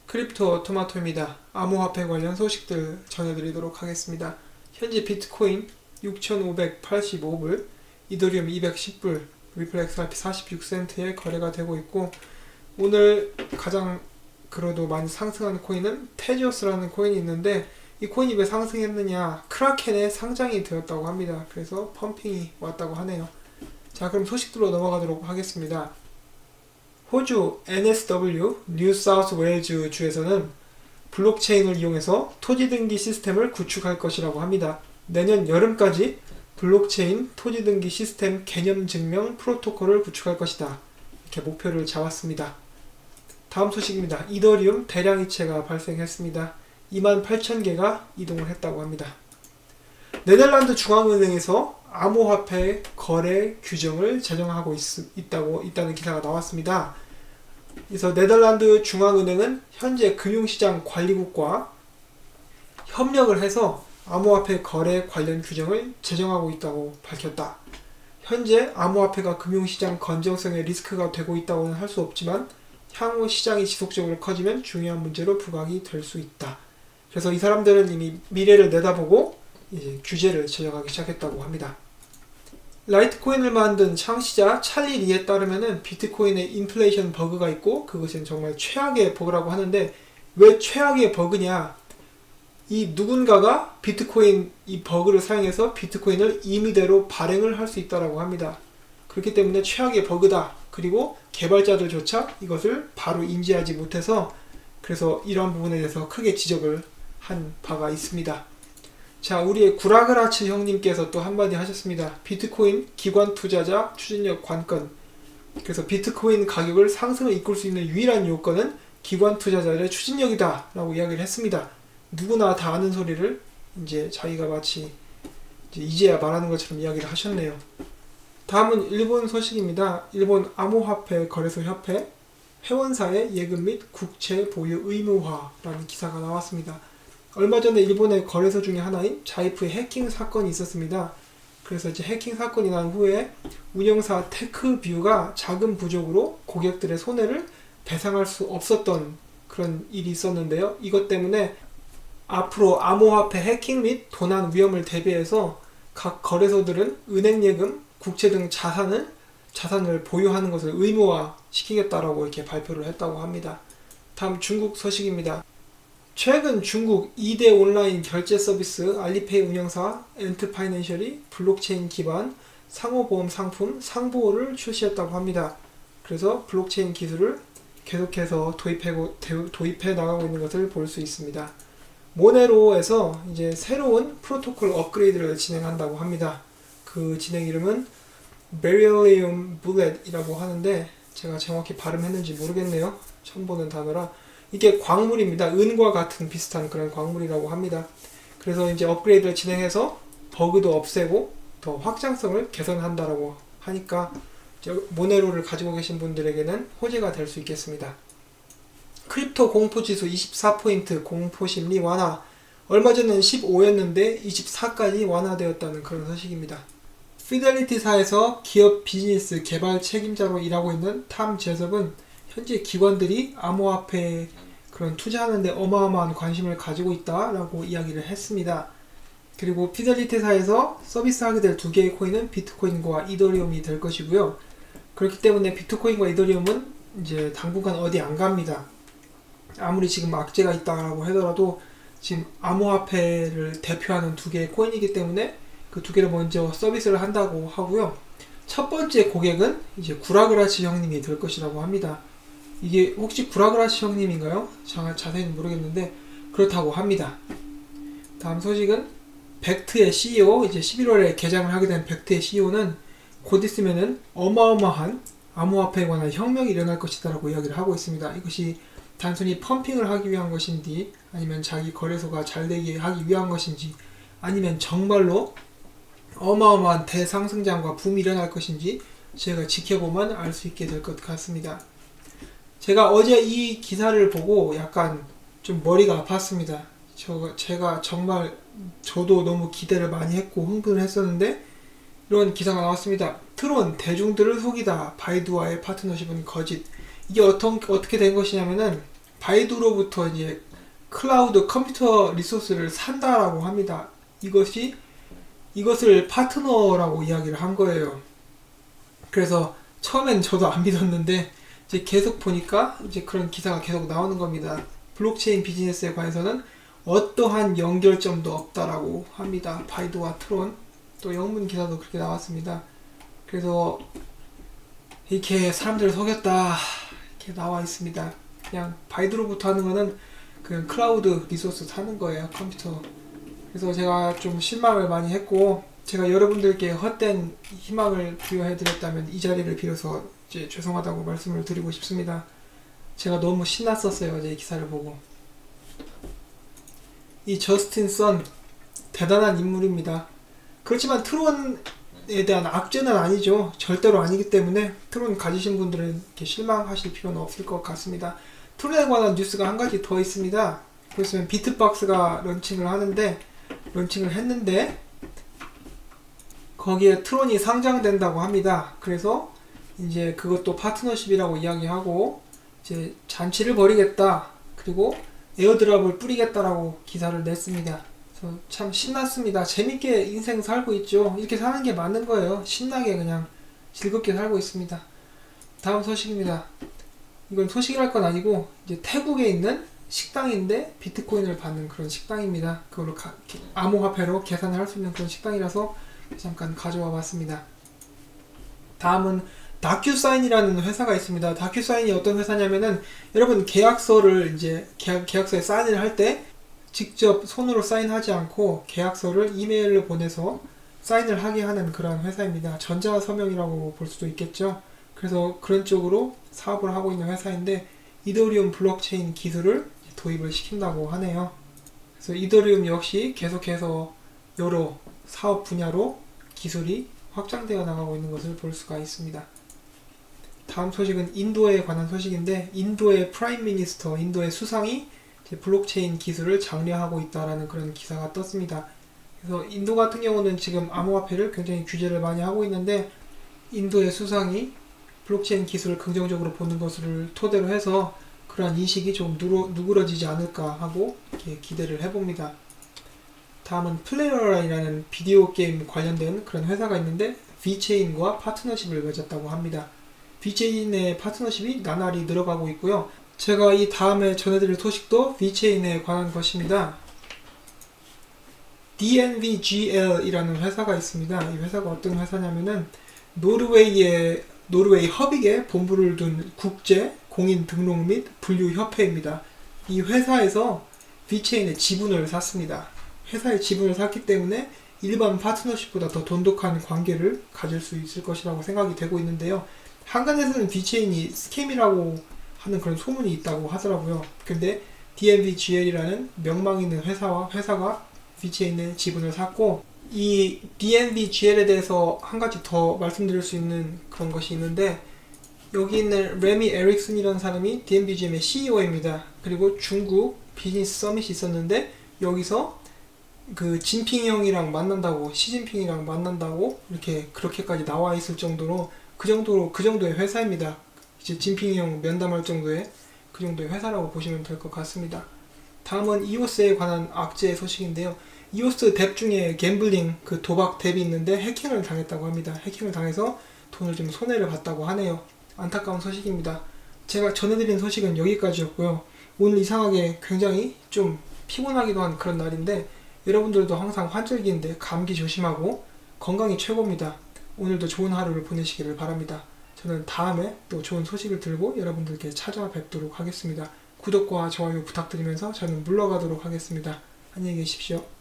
크립토 토마토입니다. 암호화폐 관련 소식들 전해드리도록 하겠습니다. 현재 비트코인 6,585불, 이더리움 210불, 리플 XRP 46센트에 거래가 되고 있고, 오늘 가장 그래도 많이 상승한 코인은 테지오스라는 코인이 있는데, 이 코인이 왜 상승했느냐, 크라켄에 상장이 되었다고 합니다. 그래서 펌핑이 왔다고 하네요. 자, 그럼 소식들로 넘어가도록 하겠습니다. 호주 NSW 뉴사우스웨일즈 주에서는 블록체인을 이용해서 토지 등기 시스템을 구축할 것이라고 합니다. 내년 여름까지 블록체인 토지 등기 시스템 개념 증명 프로토콜을 구축할 것이다. 이렇게 목표를 잡았습니다. 다음 소식입니다. 이더리움 대량 이체가 발생했습니다. 28,000개가 이동을 했다고 합니다. 네덜란드 중앙은행에서 암호화폐 거래 규정을 제정하고 있다는 기사가 나왔습니다. 그래서 네덜란드 중앙은행은 현재 금융시장 관리국과 협력을 해서 암호화폐 거래 관련 규정을 제정하고 있다고 밝혔다. 현재 암호화폐가 금융시장 건전성에 리스크가 되고 있다고는 할 수 없지만 향후 시장이 지속적으로 커지면 중요한 문제로 부각이 될 수 있다. 그래서 이 사람들은 이미 미래를 내다보고 이제 규제를 제정하기 시작했다고 합니다. 라이트코인을 만든 창시자 찰리 리에 따르면은 비트코인에 인플레이션 버그가 있고 그것은 정말 최악의 버그라고 하는데, 왜 최악의 버그냐? 이 누군가가 비트코인 이 버그를 사용해서 비트코인을 임의대로 발행을 할 수 있다라고 합니다. 그렇기 때문에 최악의 버그다. 그리고 개발자들조차 이것을 바로 인지하지 못해서, 그래서 이러한 부분에 대해서 크게 지적을 한 바가 있습니다. 자, 우리의 구라그라츠 형님께서 또 한마디 하셨습니다. 비트코인 기관 투자자 추진력 관건. 그래서 비트코인 가격을 상승을 이끌 수 있는 유일한 요건은 기관 투자자의 추진력이다 라고 이야기를 했습니다. 누구나 다 아는 소리를 이제 자기가 마치 이제야 말하는 것처럼 이야기를 하셨네요. 다음은 일본 소식입니다. 일본 암호화폐 거래소 협회 회원사의 예금 및 국채 보유 의무화라는 기사가 나왔습니다. 얼마 전에 일본의 거래소 중에 하나인 자이프의 해킹 사건이 있었습니다. 그래서 이제 해킹 사건이 난 후에 운영사 테크뷰가 자금 부족으로 고객들의 손해를 배상할 수 없었던 그런 일이 있었는데요. 이것 때문에 앞으로 암호화폐 해킹 및 도난 위험을 대비해서 각 거래소들은 은행 예금, 국채 등 자산을 보유하는 것을 의무화 시키겠다라고 이렇게 발표를 했다고 합니다. 다음 중국 소식입니다. 최근 중국 2대 온라인 결제 서비스 알리페이 운영사 엔트파이낸셜이 블록체인 기반 상호보험 상품 상보를 출시했다고 합니다. 그래서 블록체인 기술을 계속해서 도입해 나가고 있는 것을 볼 수 있습니다. 모네로에서 이제 새로운 프로토콜 업그레이드를 진행한다고 합니다. 그 진행 이름은 베릴리움 블렛이라고 하는데, 제가 정확히 발음했는지 모르겠네요. 처음 보는 단어라. 이게 광물입니다. 은과 같은 비슷한 그런 광물이라고 합니다. 그래서 이제 업그레이드를 진행해서 버그도 없애고 더 확장성을 개선한다라고 하니까 모네로를 가지고 계신 분들에게는 호재가 될 수 있겠습니다. 크립토 공포지수 24포인트 공포심리 완화. 얼마 전엔 15였는데 24까지 완화되었다는 그런 소식입니다. 피델리티사에서 기업 비즈니스 개발 책임자로 일하고 있는 탐 제섭은 현재 기관들이 암호화폐에 그런 투자하는데 어마어마한 관심을 가지고 있다라고 이야기를 했습니다. 그리고 피델리티사에서 서비스하게 될 두 개의 코인은 비트코인과 이더리움이 될 것이고요. 그렇기 때문에 비트코인과 이더리움은 이제 당분간 어디 안 갑니다. 아무리 지금 악재가 있다라고 하더라도 지금 암호화폐를 대표하는 두 개의 코인이기 때문에 그 두 개를 먼저 서비스를 한다고 하고요. 첫 번째 고객은 이제 구라그라치 형님이 될 것이라고 합니다. 이게 혹시 구라그라치 형님인가요? 자세히는 모르겠는데 그렇다고 합니다. 다음 소식은 벡트의 CEO, 이제 11월에 개장을 하게 된 벡트의 CEO는 곧 있으면은 어마어마한 암호화폐에 관한 혁명이 일어날 것이다 라고 이야기를 하고 있습니다. 이것이 단순히 펌핑을 하기 위한 것인지, 아니면 자기 거래소가 잘 되게 하기 위한 것인지, 아니면 정말로 어마어마한 대상승장과 붐이 일어날 것인지 제가 지켜보면 알 수 있게 될 것 같습니다. 제가 어제 이 기사를 보고 약간 좀 머리가 아팠습니다. 제가 정말 저도 너무 기대를 많이 했고 흥분을 했었는데 이런 기사가 나왔습니다. 트론 대중들을 속이다 바이두와의 파트너십은 거짓. 이게 어떻게 된 것이냐면은 바이두로부터 이제 클라우드 컴퓨터 리소스를 산다라고 합니다. 이것을 파트너라고 이야기를 한 거예요. 그래서 처음엔 저도 안 믿었는데 이제 계속 보니까 이제 그런 기사가 계속 나오는 겁니다. 블록체인 비즈니스에 관해서는 어떠한 연결점도 없다라고 합니다. 바이두와 트론, 또 영문 기사도 그렇게 나왔습니다. 그래서 이렇게 사람들을 속였다 이렇게 나와 있습니다. 그냥 바이두로부터 하는 거는 그냥 클라우드 리소스 사는 거예요, 컴퓨터. 그래서 제가 좀 실망을 많이 했고, 제가 여러분들께 헛된 희망을 부여해 드렸다면 이 자리를 빌어서 이제 죄송하다고 말씀을 드리고 싶습니다. 제가 너무 신났었어요, 어제 이 기사를 보고. 이 저스틴 선 대단한 인물입니다. 그렇지만 트론에 대한 악재는 아니죠. 절대로 아니기 때문에 트론 가지신 분들은 이렇게 실망하실 필요는 없을 것 같습니다. 트론에 관한 뉴스가 한 가지 더 있습니다. 보시면 비트박스가 런칭을 했는데 거기에 트론이 상장된다고 합니다. 그래서 이제 그것도 파트너십이라고 이야기하고 이제 잔치를 벌이겠다, 그리고 에어드랍을 뿌리겠다라고 기사를 냈습니다. 그래서 참 신났습니다. 재밌게 인생 살고 있죠. 이렇게 사는 게 맞는 거예요. 신나게 그냥 즐겁게 살고 있습니다. 다음 소식입니다. 이건 소식이랄 건 아니고 이제 태국에 있는 식당인데 비트코인을 받는 그런 식당입니다. 그걸로 암호화폐로 계산을 할 수 있는 그런 식당이라서 잠깐 가져와 봤습니다. 다음은 다큐사인이라는 회사가 있습니다. 다큐사인이 어떤 회사냐면은 여러분 계약서를 이제 계약서에 사인을 할 때 직접 손으로 사인하지 않고 계약서를 이메일로 보내서 사인을 하게 하는 그런 회사입니다. 전자서명이라고 볼 수도 있겠죠. 그래서 그런 쪽으로 사업을 하고 있는 회사인데 이더리움 블록체인 기술을 도입을 시킨다고 하네요. 그래서 이더리움 역시 계속해서 여러 사업 분야로 기술이 확장되어 나가고 있는 것을 볼 수가 있습니다. 다음 소식은 인도에 관한 소식인데, 인도의 프라임 미니스터, 인도의 수상이 블록체인 기술을 장려하고 있다라는 그런 기사가 떴습니다. 그래서 인도 같은 경우는 지금 암호화폐를 굉장히 규제를 많이 하고 있는데, 인도의 수상이 블록체인 기술을 긍정적으로 보는 것을 토대로 해서 그러한 인식이 좀 누그러지지 않을까 하고 이렇게 기대를 해봅니다. 다음은 플레이어라이라는 비디오 게임 관련된 그런 회사가 있는데 VChain과 파트너십을 맺었다고 합니다. VChain의 파트너십이 나날이 늘어가고 있고요. 제가 이 다음에 전해드릴 소식도 VChain에 관한 것입니다. DNVGL이라는 회사가 있습니다. 이 회사가 어떤 회사냐면은 노르웨이 허빅에 본부를 둔 국제 공인 등록 및 분류 협회입니다. 이 회사에서 VChain의 지분을 샀습니다. 회사의 지분을 샀기 때문에 일반 파트너십보다 더 돈독한 관계를 가질 수 있을 것이라고 생각이 되고 있는데요. 한간에서는 VChain이 스캠이라고 하는 그런 소문이 있다고 하더라고요. 근데 DNVGL이라는 명망 있는 회사가 VChain의 지분을 샀고, 이 DNVGL에 대해서 한 가지 더 말씀드릴 수 있는 그런 것이 있는데, 여기 있는 레미 에릭슨이라는 사람이 DNVGL의 CEO입니다. 그리고 중국 비즈니스 서밋이 있었는데 여기서 그 진핑 형이랑 만난다고, 시진핑이랑 만난다고 이렇게 그렇게까지 나와 있을 정도로 그 정도의 회사입니다. 이제 진핑 형 면담할 정도의 그 정도의 회사라고 보시면 될 것 같습니다. 다음은 이오스에 관한 악재 소식인데요. 이오스 덱 중에 갬블링 그 도박 덱이 있는데 해킹을 당했다고 합니다. 해킹을 당해서 돈을 좀 손해를 봤다고 하네요. 안타까운 소식입니다. 제가 전해드린 소식은 여기까지였고요. 오늘 이상하게 굉장히 좀 피곤하기도 한 그런 날인데, 여러분들도 항상 환절기인데 감기 조심하고 건강이 최고입니다. 오늘도 좋은 하루를 보내시기를 바랍니다. 저는 다음에 또 좋은 소식을 들고 여러분들께 찾아뵙도록 하겠습니다. 구독과 좋아요 부탁드리면서 저는 물러가도록 하겠습니다. 안녕히 계십시오.